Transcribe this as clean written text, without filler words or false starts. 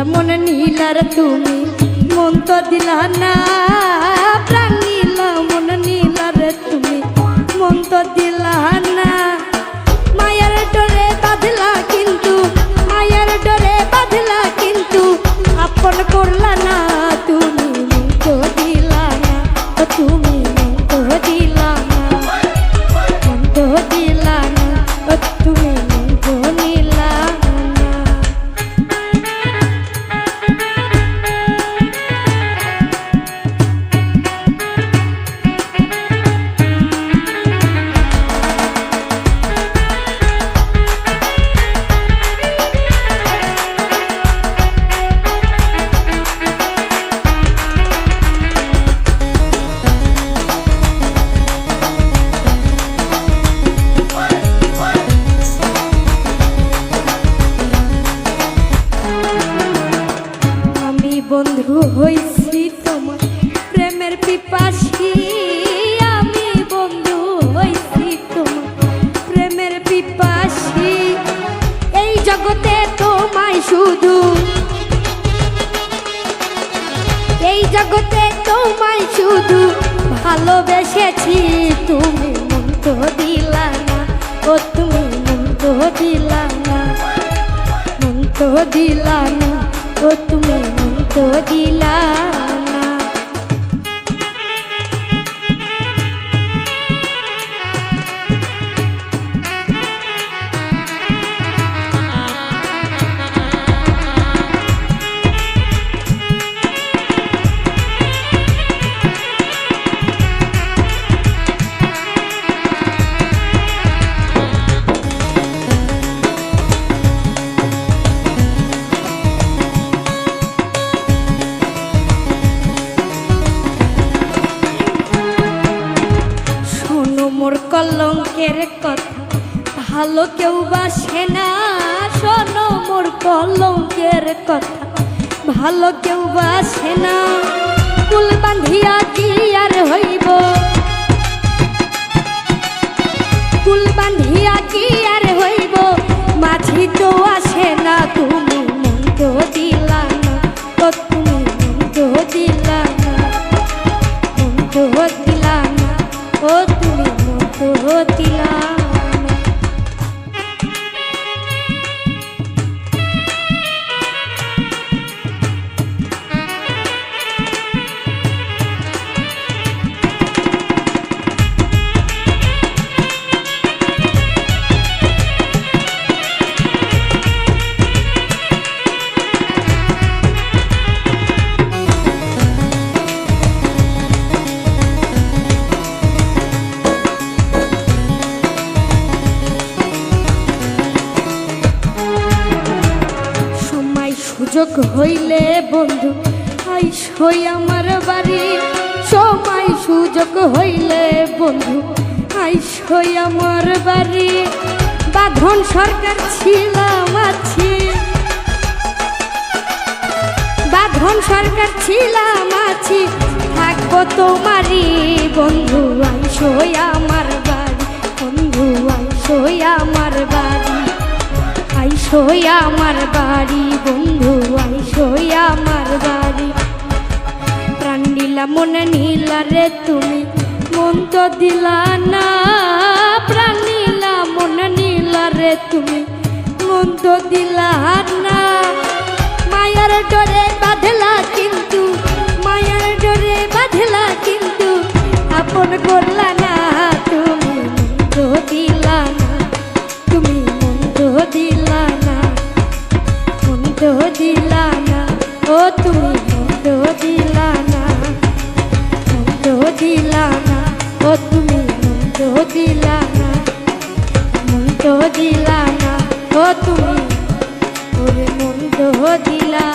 নিলা মনে নীলার তুমি মন তো দিলা না, প্রাণ নিলা মনে নীলার তুমি মন তো দিলা না। মায়ের ডরে বাঁধলা কিন্তু, মায়ের ডরে বাঁধলা কিন্তু আপন করলা না, তুমি মন তো দিলা না, তুমি মন তো দিলা না, মন তো দিলা না, তুমি মন তো নিলা না। বন্ধু হইছি তোমার প্রেমের পিপাসী, আমি বন্ধু হইছি তোমার প্রেমের পিপাসী। এই জগতে তোমায় শুধু, এই জগতে তোমায় শুধু ভালোবেসেছি, তুমি মন তো দিলা না, ও তুমি মন তো দিলা না, মন তো দিলা না, ও তুমি মন তো দিলা না। মোর কলঙ্কের কথা ভালো কেউ বাসে না, শোনো মোর কলঙ্কের কথা ভালো কেউ বাসে না। কুল বাঁধিয়া কি আর হইব, কুল বাঁধিয়া কি আর হইব, মাঝি তো আসে না, তুমি মন তো দিলা না, ও তুমি মন তো দিলা না, মন তো দিলা না, ও তুমি মন তো দিলা না। সুযোগ হইলে বন্ধু আইসই আমার বাড়ি, সময় সুযোগ হইলে বন্ধু আইসই আমার বাড়ি। বাঁধন সরকার ছিলাম আছি, বাঁধন সরকার ছিলাম আছি, থাকবো তোমারই বন্ধু আইসই আমার বাড়ি, বন্ধু আইসই আমার বাড়ি, আইসই আমার বাড়ি, বন্ধু আইসই আমার বাড়ি। প্রাণ নীলা মনে নীলা রে তুমি মন তো দিলা না, প্রাণ নীলা মনে নীলা রে তুমি মন তো দিলা না। মায়ার ডরে বাঁধলা কিন্তু, মায়ার ডরে বাঁধলা কিন্তু আপন করলা না, তুমি মন তো দিলা না, তুমি মন তো দিলা না, মন তো দিলা না, ও তুমি মন তো দিলা না, মন তো দিলা না, ও তুমি মন তো দিলা না, মন তো দিলা না, ও তুমি ওরে মন তো দিলা।